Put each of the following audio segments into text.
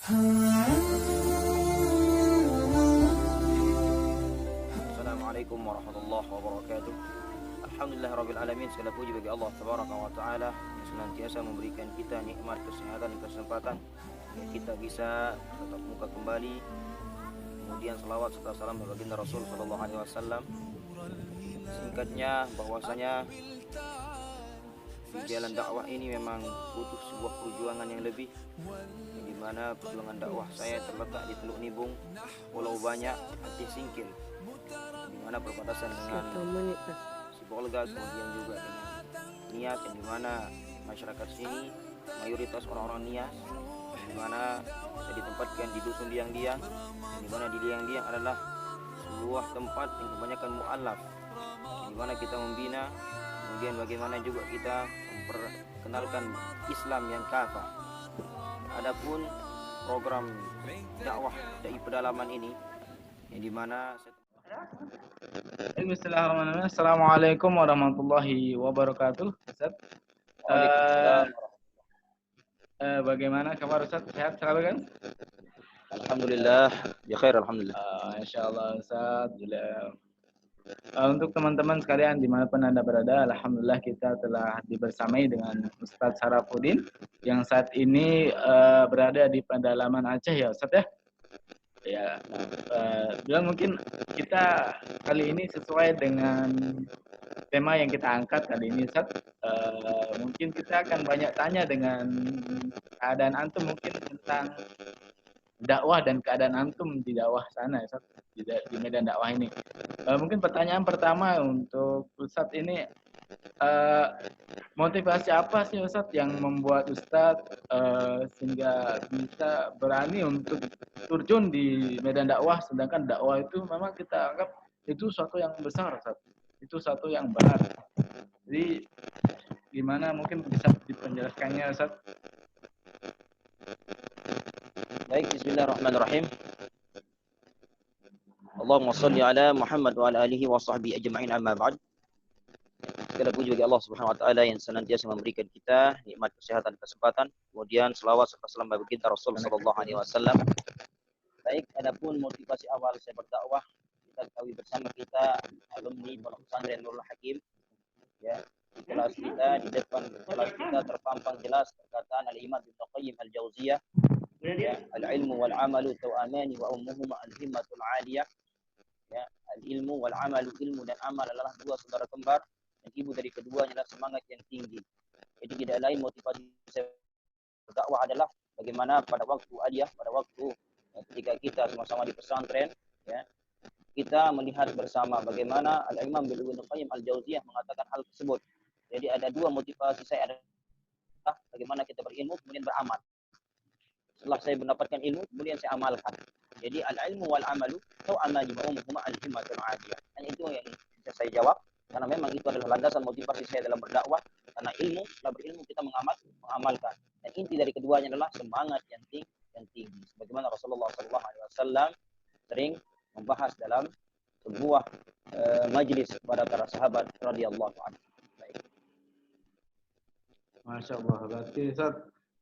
Assalamualaikum warahmatullahi wabarakatuh. Alhamdulillahirabbil alamin. Segala puji bagi Allah tabaraka wa taala yang senantiasa memberikan kita nikmat kesehatan dan kesempatan yang kita bisa tatap muka kembali. Kemudian salawat serta salam bagi baginda Rasul sallallahu alaihi wasallam. Singkatnya bahwasanya di jalan dakwah ini memang butuh sebuah perjuangan yang lebih, yang dimana perjuangan dakwah saya terletak di Teluk Nibung, Pulau Banyak, Aceh Singkil, di mana perbatasan dengan Sibolga, kemudian juga dengan Nias, yang dimana masyarakat sini mayoritas orang-orang Nias, di mana saya ditempatkan di dusun Liang-Liang, yang dimana di Liang-Liang adalah sebuah tempat yang kebanyakan mu'alaf, di mana kita membina, kemudian bagaimana juga kita memperkenalkan Islam yang kafah. Adapun program dakwah dari pedalaman ini, yang dimana Bismillahirrahmanirrahim. Assalamualaikum warahmatullahi wabarakatuh. Ustaz. Waalaikumsalam. Bagaimana kabar Ustaz? Sehat selalu kan? Alhamdulillah, ya khair alhamdulillah. Insyaallah Ustaz. Untuk teman-teman sekalian dimanapun Anda berada, alhamdulillah kita telah dibersamai dengan Ustaz Sarafuddin yang saat ini berada di pedalaman Aceh ya Ustaz ya. Ya, bilang mungkin kita kali ini sesuai dengan tema yang kita angkat kali ini, Ustaz. Mungkin kita akan banyak tanya dengan keadaan antum mungkin tentang dakwah dan keadaan antum di dakwah sana, Ustaz, di medan dakwah ini. Mungkin pertanyaan pertama untuk Ustaz ini, motivasi apa sih Ustaz yang membuat Ustaz sehingga bisa berani untuk terjun di medan dakwah, sedangkan dakwah itu memang kita anggap itu suatu yang besar Ustaz, itu suatu yang berat. Jadi gimana mungkin bisa dipenjelaskannya Ustaz? Baik, bismillahirrahmanirrahim. Allahumma salli ala Muhammad wa ala alihi wa sahbihi ajma'in, amma ba'd. Segala puji bagi Allah Subhanahu wa taala yang senantiasa memberikan kita nikmat kesehatan dan kesempatan. Kemudian selawat serta salam bagi kita Rasul sallallahu alaihi wasallam. Baik, adapun motivasi awal saya berdakwah, kita ketahui bersama kita alumni Pondok Pesantren Nurul Hakim. Ya, di kelas kita, di depan kelas kita terpampang jelas perkataan Al-Imam Ibnu Qayyim Al-Jauziyah, ya, al-ilmu wal amalu tawamani wa ummuhuma al-himmatul 'aliyah. Ya, al-ilmu wal amalu, ilmu dan amal adalah dua saudara kembar, dan ibu dari keduanya adalah semangat yang tinggi. Jadi tidak lain motivasi saya berdakwah adalah bagaimana pada waktu aliyah, pada waktu ketika kita sama-sama di pesantren, ya, kita melihat bersama bagaimana Al-Imam Ibnu Qayyim Al-Jauziyah mengatakan hal tersebut. Jadi ada dua motivasi saya, adalah bagaimana kita berilmu kemudian beramal. Setelah saya mendapatkan ilmu kemudian saya amalkan. Jadi al-ilmu wal amalu atau amali huma al-himmatul 'aliyah. Dan itu yang bisa saya jawab, karena memang itu adalah landasan motivasi saya dalam berdakwah. Karena ilmu, setelah berilmu kita mengamalkan. Dan inti dari keduanya adalah semangat yang tinggi. Sebagaimana Rasulullah SAW sering membahas dalam sebuah majlis kepada para sahabat radhiyallahu anhu. Baik. Masya Allah.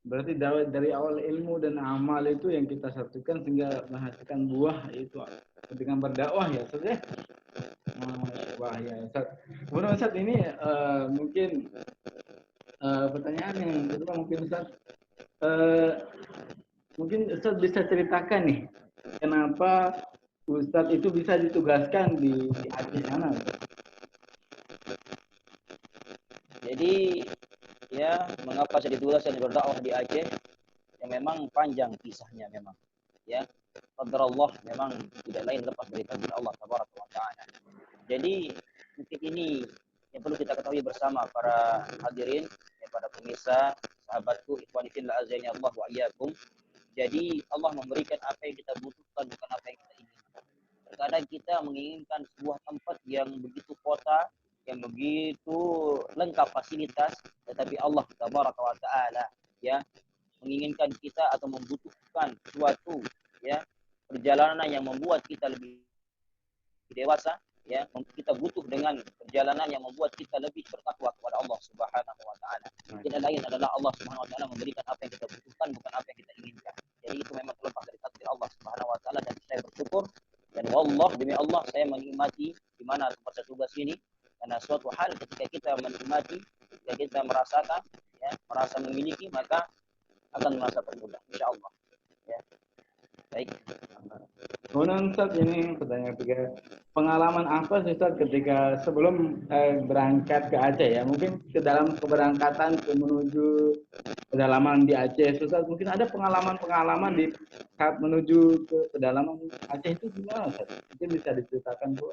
Berarti dari awal ilmu dan amal itu yang kita satukan sehingga menghasilkan buah, itu dengan berdakwah ya Ustaz ya. Masya Allah ya Ustaz. Kemudian Ustaz ini mungkin pertanyaan yang kedua mungkin Ustaz, mungkin Ustaz bisa ceritakan nih kenapa Ustaz itu bisa ditugaskan di Aceh sana. Jadi ya, mengapa saya ditugaskan berdakwah di Aceh, yang memang panjang kisahnya memang. Ya, qadarullah memang tidak lain lepas dari takdir Allah tabaraka wa taala. Jadi mungkin ini yang perlu kita ketahui bersama para hadirin, ya, para pemirsa, sahabatku, ikhwani fillah azani Allah wa iyyakum. Jadi Allah memberikan apa yang kita butuhkan, bukan apa yang kita inginkan. Terkadang kita menginginkan sebuah tempat yang begitu kota, yang begitu lengkap fasilitas, tetapi Allah tabaraka wa taala, ya, menginginkan kita atau membutuhkan suatu, ya, perjalanan yang membuat kita lebih dewasa, ya, kita butuh dengan perjalanan yang membuat kita lebih bertakwa kepada Allah Subhanahu wa taala. Tidak lain adalah Allah Subhanahu wa taala memberikan apa yang kita butuhkan, bukan apa yang kita inginkan. Jadi itu memang demi Allah saya menikmati di mana tempat saya tugas ini, karena suatu hal ketika kita menikmati, ketika kita merasakan, ya, merasa memiliki, maka akan merasa termudah, insya Allah. Ya. Baik. Kemudian Ustaz, ini pertanyaan ketiga, pengalaman apa sih Ustaz ketika sebelum berangkat ke Aceh ya, mungkin ke dalam keberangkatan ke menuju pedalaman di Aceh, Ustaz, mungkin ada pengalaman-pengalaman di saat menuju ke pedalaman Aceh itu gimana Ustaz? Mungkin bisa diceritakan Bu.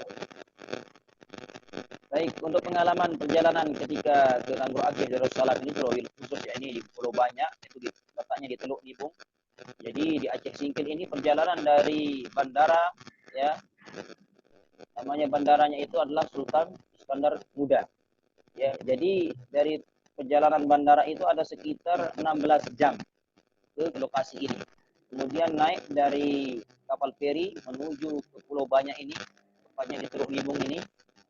Baik, untuk pengalaman perjalanan ketika ke Nanggroe Aceh Darussalam ini terlebih khusus ya, ini di Pulau Banyak, itu letaknya di Teluk Nibung. Jadi di Aceh Singkil ini perjalanan dari bandara, ya, namanya bandaranya itu adalah Sultan Iskandar Muda. Ya, jadi dari perjalanan bandara itu ada sekitar 16 jam ke lokasi ini. Kemudian naik dari kapal feri menuju ke Pulau Banyak ini, tepatnya di Teluk Nibung ini,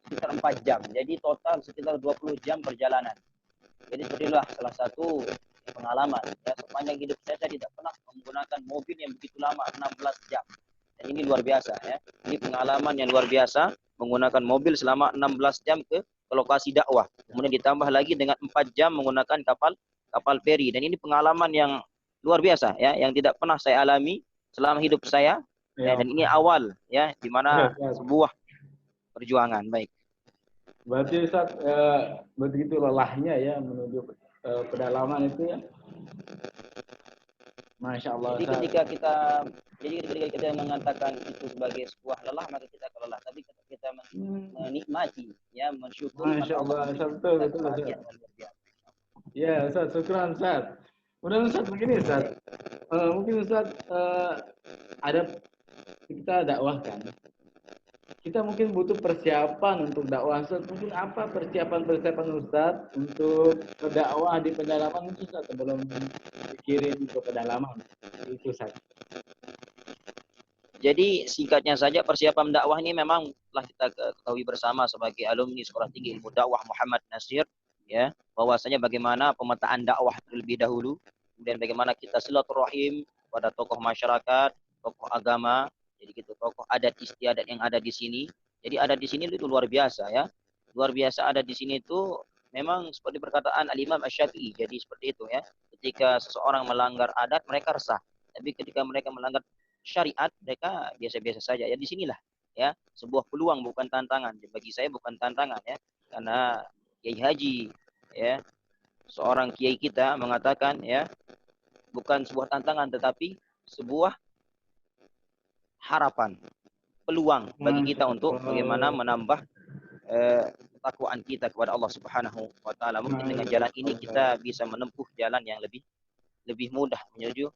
sekitar 4 jam. Jadi total sekitar 20 jam perjalanan. Jadi itulah salah satu pengalaman. Ya, sepanjang hidup saya tidak pernah menggunakan mobil yang begitu lama, 16 jam. Dan ini luar biasa. Ya. Ini pengalaman yang luar biasa, menggunakan mobil selama 16 jam ke lokasi dakwah. Kemudian ditambah lagi dengan 4 jam menggunakan kapal feri. Dan ini pengalaman yang luar biasa, ya, yang tidak pernah saya alami selama hidup saya. Ya, dan ini awal, ya, di mana sebuah perjuangan. Baik. Berarti Ustaz begitu lelahnya ya menuju pedalaman itu ya. Masya Allah. Jadi ketika kita mengatakan itu sebagai sebuah lelah, maka kita lelah. Tapi ketika kita menikmati, ya, mensyukuri, Masya Allah, betul. Ya, Ustaz, syukran Ustaz. Udah Ustaz begini Ustaz. Mungkin Ustaz ada kita dakwahkan. Kita mungkin butuh persiapan untuk dakwah Ustaz. Mungkin apa persiapan Ustaz untuk berdakwah di pedalaman itu Ustaz sebelum dikirim ke pedalaman? Itu Ustaz. Jadi singkatnya saja, persiapan dakwah ini memang telah kita ketahui bersama sebagai alumni Sekolah Tinggi Ilmu Dakwah Muhammad Nasir, ya, bahwasanya bagaimana pemetaan dakwah terlebih dahulu, kemudian bagaimana kita silaturahim pada tokoh masyarakat, tokoh agama, jadi gitu, tokoh adat istiadat yang ada di sini. Jadi adat di sini itu luar biasa, ya. Luar biasa ada di sini itu memang seperti perkataan Al-Imam Asy-Syafi'i. Jadi seperti itu, ya. Ketika seseorang melanggar adat, mereka resah. Tapi ketika mereka melanggar syariat, mereka biasa-biasa saja. Ya, di sinilah, ya, sebuah peluang bukan tantangan. Bagi saya bukan tantangan, ya. Karena Kiai Haji, ya, seorang kiai kita mengatakan, ya, bukan sebuah tantangan tetapi sebuah harapan, peluang bagi kita untuk bagaimana menambah ketakwaan kita kepada Allah Subhanahu wa taala. Mungkin dengan jalan ini kita bisa menempuh jalan yang lebih mudah menuju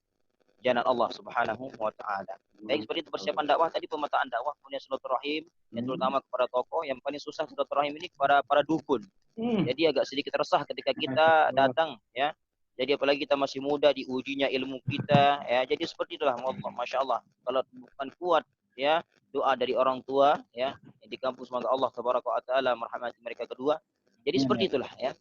jalan Allah Subhanahu wa taala. Baik, seperti itu persiapan dakwah tadi, pemetaan dakwah, kemudian silaturahim, yang terutama kepada tokoh. Yang paling susah silaturahim ini kepada para dukun. Jadi agak sedikit resah ketika kita datang, ya. Jadi apalagi kita masih muda, diujinya ilmu kita, ya. Jadi seperti itulah, Masya Allah. Kalau bukan kuat, ya, doa dari orang tua, ya, yang di kampus, semoga Allah Tabaraka wa Ta'ala merahmati mereka kedua. Jadi seperti itulah, ya.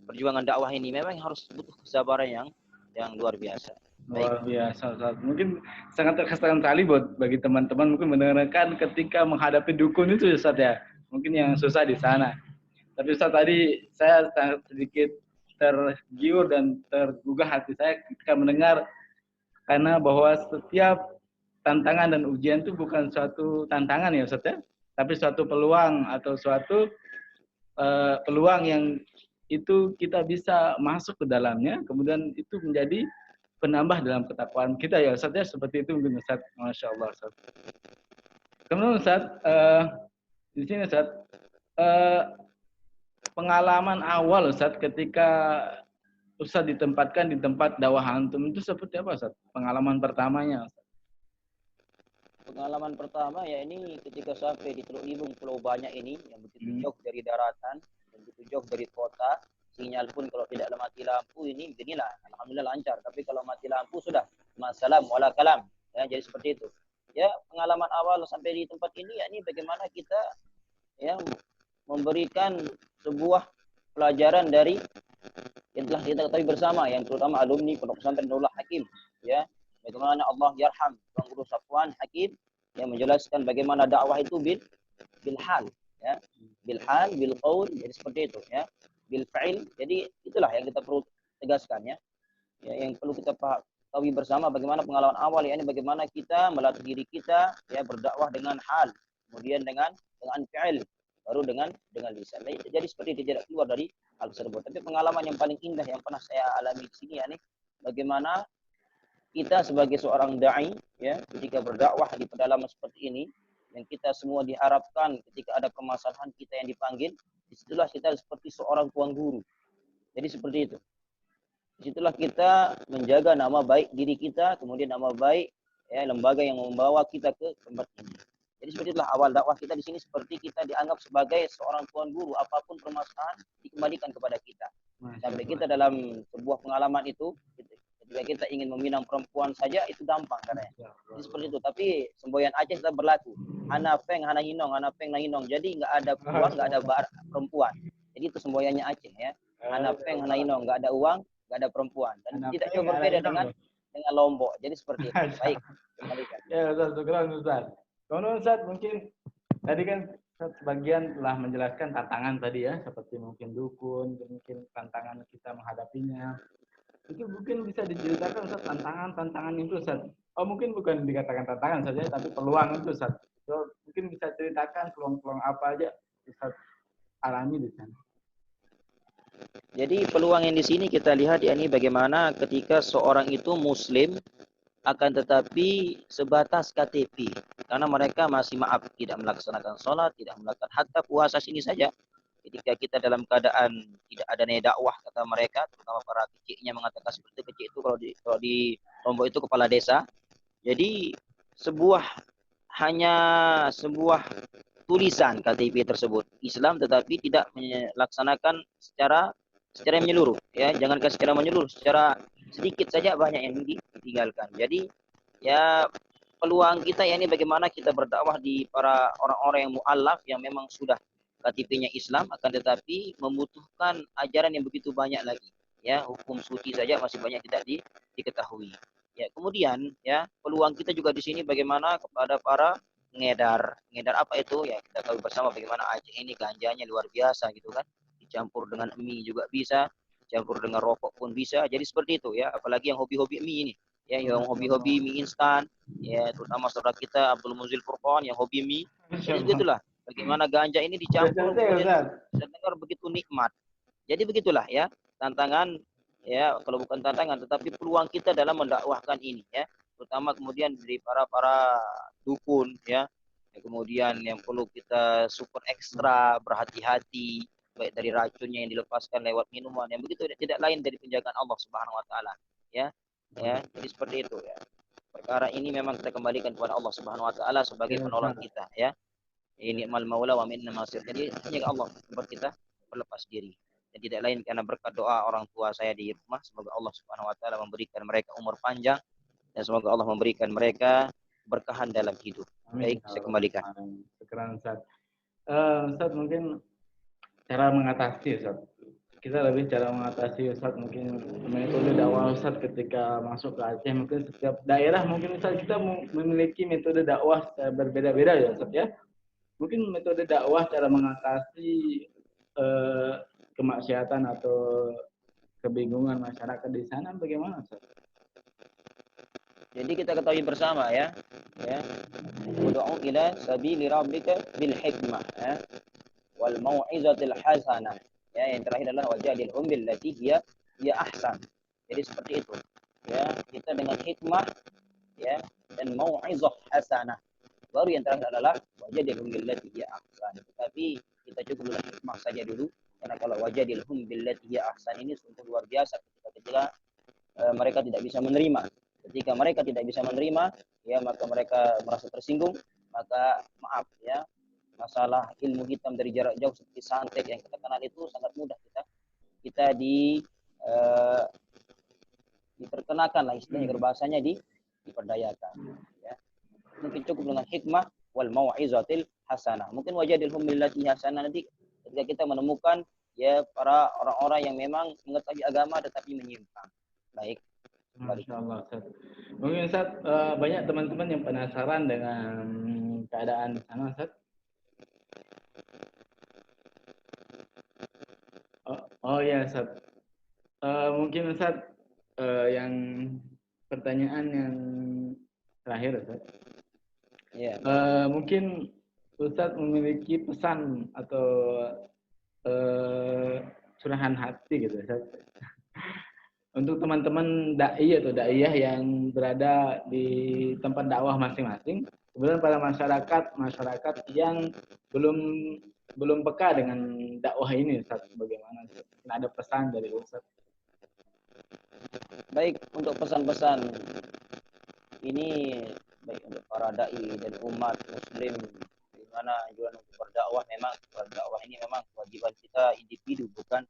Perjuangan dakwah ini memang harus butuh kesabaran yang luar biasa. Luar biasa Ustaz. Mungkin sangat terkesan sekali bagi teman-teman mungkin mendengarkan ketika menghadapi dukun itu Ustaz ya. Mungkin yang susah di sana. Tapi Ustaz, tadi saya sangat sedikit tergiur dan tergugah hati saya ketika mendengar, karena bahwa setiap tantangan dan ujian itu bukan suatu tantangan ya Ustaz ya, tapi suatu peluang atau suatu peluang yang itu kita bisa masuk ke dalamnya, kemudian itu menjadi penambah dalam ketakwaan kita ya Ustaz ya, seperti itu mungkin Ustaz. Masya Allah Ustaz. Kemudian Ustaz, di sini Ustaz, pengalaman awal Ustaz ketika Ustaz ditempatkan di tempat dakwah antum itu seperti apa Ustaz? Pengalaman pertamanya Ustaz. Pengalaman pertama ya ini ketika sampai di Teluk Nibung Pulau Banyak ini, yang begitu jauh dari daratan, yang begitu jauh dari kota. Sinyal pun kalau tidak mati lampu ini beginilah, alhamdulillah lancar. Tapi kalau mati lampu sudah masalam wala kalam. Ya, jadi seperti itu. Ya, pengalaman awal sampai di tempat ini ya ini bagaimana kita, ya, memberikan sebuah pelajaran dari yang telah kita ketahui bersama, yang terutama alumni Pondok Pesantren Nurul Hakim, ya. Bagaimana Allah yarham Bang Guru Safwan Hakim, yang menjelaskan bagaimana dakwah itu bil hal, ya, bil hal, bil qaul, jadi seperti itu, ya, bil fa'il. Jadi itulah yang kita perlu tegaskan, ya, yang perlu kita ketahui bersama bagaimana pengalaman awal, ya, ini bagaimana kita melatih diri kita, ya, berdakwah dengan hal, kemudian dengan fi'il, baru dengan lisan. Jadi seperti itu, tidak keluar dari hal tersebut. Tapi pengalaman yang paling indah yang pernah saya alami di sini, ya, nih, bagaimana kita sebagai seorang dai, ya, ketika berdakwah di pedalaman seperti ini, yang kita semua diharapkan ketika ada permasalahan kita yang dipanggil, disitulah kita seperti seorang tuan guru. Jadi seperti itu. Disitulah kita menjaga nama baik diri kita, kemudian nama baik, ya, lembaga yang membawa kita ke tempat ini. Jadi seperti itulah awal dakwah kita di sini, seperti kita dianggap sebagai seorang tuan guru, apapun permasalahan dikembalikan kepada kita. Sampai kita dalam sebuah pengalaman itu, ketika kita ingin meminang perempuan saja itu gampang katanya. Jadi seperti itu. Tapi semboyan Aceh tetap berlaku. Hana peng, hana hinong, hana peng, hana hinong. Jadi nggak ada uang, nggak ada perempuan. Jadi itu semboyannya Aceh, ya. Hana peng, hana hinong, nggak ada uang, nggak ada perempuan. Dan tidak jauh berbeda dengan Lombok. Jadi seperti itu. Baik, kembalikan. Ya, Ustaz, syukran Ustaz. Kemudian Ustaz, mungkin tadi kan sebagian telah menjelaskan tantangan tadi, ya, seperti mungkin dukun, mungkin tantangan kita menghadapinya. Itu mungkin bisa diceritakan Ustaz, tantangan itu Ustaz. Oh, mungkin bukan dikatakan tantangan saja, tapi peluang itu Ustaz. So, mungkin bisa ceritakan peluang-peluang apa aja Ustaz alami di sana. Jadi peluang yang di sini kita lihat, ya, ini bagaimana ketika seorang itu muslim akan tetapi sebatas KTP, karena mereka masih tidak melaksanakan sholat, tidak melaksanakan hatta puasa sini saja. Ketika kita dalam keadaan tidak ada dakwah, kata mereka, terutama para keciknya mengatakan seperti itu. Kecik itu kalau di Lombok itu kepala desa. Jadi hanya sebuah tulisan KTP tersebut Islam, tetapi tidak melaksanakan secara menyeluruh, ya, jangankan secara menyeluruh, secara sedikit saja banyak yang ditinggalkan. Jadi, ya, peluang kita, ya, ini bagaimana kita berdakwah di para orang-orang yang mu'allaf, yang memang sudah KTP-nya Islam, akan tetapi membutuhkan ajaran yang begitu banyak lagi, ya, hukum suci saja masih banyak tidak diketahui. Ya, kemudian, ya, peluang kita juga di sini bagaimana kepada para ngedar apa itu, ya, kita tahu bersama bagaimana Aceh ini ganjanya luar biasa gitu kan, dicampur dengan mie juga bisa, campur dengan rokok pun bisa. Jadi seperti itu, ya, apalagi yang hobi-hobi mie ini, ya, yang hobi-hobi mie instan, ya, terutama saudara kita Abdul Muzil Furqan yang hobi mie. Jadi begitulah bagaimana ganja ini dicampur, kemudian saya dengar begitu nikmat. Jadi begitulah, ya, tantangan, ya, kalau bukan tantangan tetapi peluang kita dalam mendakwahkan ini, ya, terutama kemudian dari para dukun, ya, kemudian yang perlu kita super ekstra berhati-hati baik dari racunnya yang dilepaskan lewat minuman yang begitu tidak lain dari penjagaan Allah Subhanahu wa taala, ya. Jadi seperti itu, ya. Perkara ini memang kita kembalikan kepada Allah Subhanahu wa taala sebagai penolong kita, ya. Ini mal maula wa minna nasir. Jadi hanya Allah tempat kita berlepas diri. Dan tidak lain karena berkat doa orang tua saya di rumah, semoga Allah Subhanahu wa taala memberikan mereka umur panjang dan semoga Allah memberikan mereka berkahan dalam hidup. Baik, saya kembalikan. Sekarang Ustaz. Ustaz, mungkin cara mengatasi, Ustaz. Kita lebih cara mengatasi, Ustaz, mungkin metode dakwah Ustaz ketika masuk ke Aceh. Mungkin setiap daerah mungkin Ustaz kita memiliki metode dakwah berbeda-beda, ya Ustaz, ya. Mungkin metode dakwah cara mengatasi kemaksiatan atau kebingungan masyarakat di sana bagaimana, Ustaz? Jadi kita ketahui bersama, ya, ud'u ila sabili rabbika bil hikmah, ya, wal mau'izatil hasanah. Ya, yang terakhir adalah wajadilhum billati hiya ahsan. Jadi seperti itu. Ya, kita dengan hikmah, ya, dan mau'izah hasanah. Baru yang terakhir adalah wajadilhum billati hiya ahsan. Tapi kita cukup dengan hikmah saja dulu, karena kalau wajadilhum billati hiya ahsan ini sungguh luar biasa ketika mereka tidak bisa menerima. Ketika mereka tidak bisa menerima, ya, maka mereka merasa tersinggung, maka maaf, ya, masalah ilmu hitam dari jarak jauh seperti santet yang kita kenal itu sangat mudah kita diperkenakan lah istilahnya, berbahasanya diperdayakan, ya. Mungkin cukup dengan hikmah wal mau'izatil hasanah. Mungkin wajadilhum billati hasanah nanti ketika kita menemukan, ya, para orang-orang yang memang mengetahui agama tetapi menyimpang. Baik. kembali. Masya Allah, Ustaz. Mungkin Ustaz, banyak teman-teman yang penasaran dengan keadaan di sana, Ustaz. Oh ya, Ustaz. Mungkin Ustaz, yang pertanyaan yang terakhir, Ustaz. Ya. Mungkin Ustaz memiliki pesan atau curahan hati gitu, Ustaz, untuk teman-teman dai atau daiyah yang berada di tempat dakwah masing-masing, kemudian para masyarakat yang belum peka dengan dakwah ini, Ustaz, bagaimana? Mungkin ada pesan dari Ustaz. Baik, untuk pesan-pesan ini baik untuk para dai dan umat muslim di mana anjuran untuk berdakwah, memang berdakwah ini memang kewajiban kita individu, bukan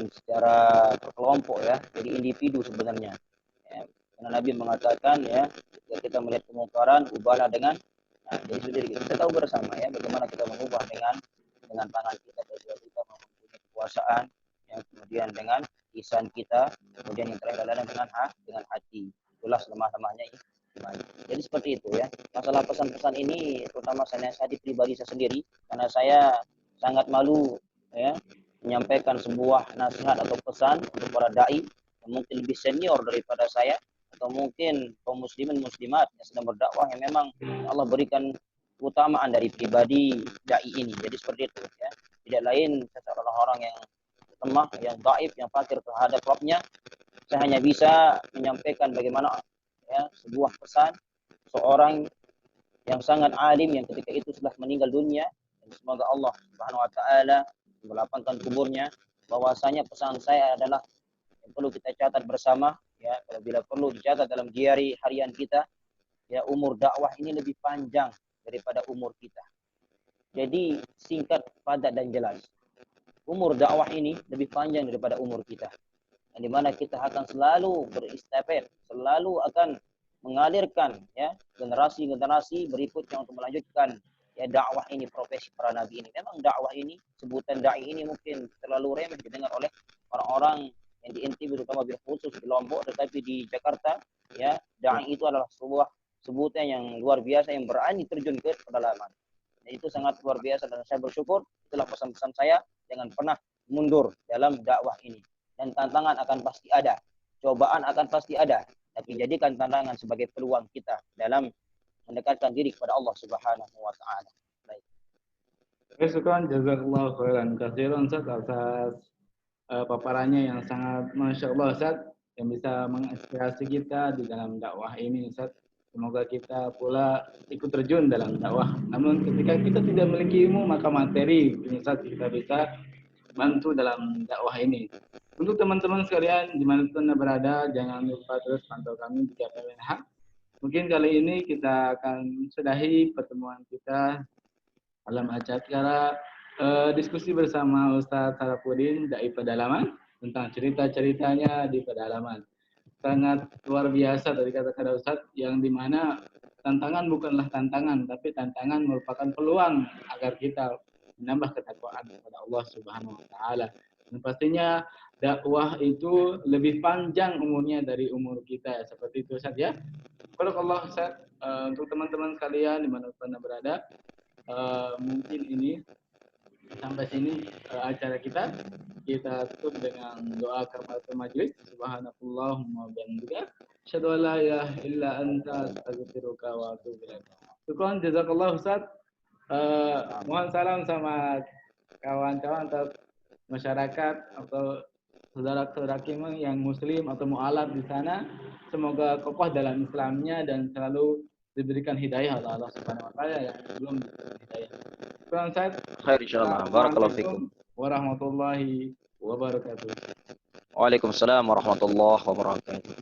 secara kelompok ya. Jadi individu sebenarnya. Ya. Karena Nabi mengatakan ya, jika kita melihat kemungkaran, ubahlah dengan jadi sendiri. Kita tahu bersama ya bagaimana kita mengubah dengan tangan kita, dan kita mempunyai kekuasaan, yang kemudian dengan lisan kita, kemudian yang terakhir adalah dengan hati. Itulah lemah-lemahnya iman. Jadi seperti itu ya. Masalah pesan-pesan ini terutama saya pribadi saya sendiri, karena saya sangat malu ya menyampaikan sebuah nasihat atau pesan untuk para dai yang mungkin lebih senior daripada saya, atau mungkin kaum muslimin muslimat yang sedang berdakwah yang memang Allah berikan keutamaan dari pribadi dai ini. Jadi seperti itu ya. Tidak lain secara orang yang lemah, yang dhaif, yang fakir terhadap Rabbnya. Saya hanya bisa menyampaikan bagaimana ya sebuah pesan seorang yang sangat alim yang ketika itu sudah meninggal dunia, dan semoga Allah Subhanahu wa taala melapangkan kuburnya, bahwasanya pesan saya adalah yang perlu kita catat bersama ya, bila perlu dicatat dalam diari harian kita ya, umur dakwah ini lebih panjang daripada umur kita. Jadi singkat, padat dan jelas. Umur dakwah ini lebih panjang daripada umur kita. Yang dimana kita akan selalu beristafet, selalu akan mengalirkan ya generasi-generasi berikutnya untuk melanjutkan ya dakwah ini, profesi para nabi ini. Memang dakwah ini, sebutan dai ini mungkin terlalu remeh didengar oleh orang-orang yang di NTB, terutama khusus di Lombok, tetapi di Jakarta ya dai itu adalah sebuah sebutan yang luar biasa yang berani terjun ke pedalaman. Dan itu sangat luar biasa dan saya bersyukur. Itulah pesan-pesan saya, jangan pernah mundur dalam dakwah ini. Dan tantangan akan pasti ada, cobaan akan pasti ada, tapi jadikan tantangan sebagai peluang kita dalam mendekatkan diri kepada Allah Subhanahu wa taala. Baik. Syukran, jazakallahu khairan katsiran Ustaz atas paparannya yang sangat Masya Allah, Ustaz, yang bisa menginspirasi kita di dalam dakwah ini, Ustaz. Semoga kita pula ikut terjun dalam dakwah. Namun ketika kita tidak memiliki ilmu, maka materi, Ustaz, kita bisa bantu dalam dakwah ini. Untuk teman-teman sekalian dimanapun berada, jangan lupa terus pantau kami di KPMH. Mungkin kali ini kita akan sudahi pertemuan kita dalam acara diskusi bersama Ustaz Sarafuddin Dai Pedalaman tentang cerita-ceritanya di pedalaman. Sangat luar biasa dari kata-kata Ustaz, yang dimana tantangan bukanlah tantangan, tapi tantangan merupakan peluang agar kita menambah ketakwaan kepada Allah Subhanahu wa taala. Dan pastinya dakwah itu lebih panjang umurnya dari umur kita, seperti itu Ustaz ya. Barakallahu Ustaz, untuk teman-teman sekalian dimanapun Anda berada, mungkin ini sampai sini acara kita. Kita tutup dengan doa kafaratul majelis. Subhanallahumma wa bihamdika, asyhadu an la ilaha illa anta, astaghfiruka wa atubu ilaik. Syukran, jazakallahu Ustaz. Mohon salam sama kawan-kawan atau masyarakat atau saudara-saudara kita yang muslim atau mu'alaf di sana. Semoga kokoh dalam Islamnya dan selalu diberikan hidayah oleh Allah Subhanahu wa taala yang belum diberikan hidayah. Syukran Ustaz. Khair insyaallah. Barakallahu fikum. Warahmatullahi wabarakatuh. Waalaikumsalam warahmatullahi wabarakatuh.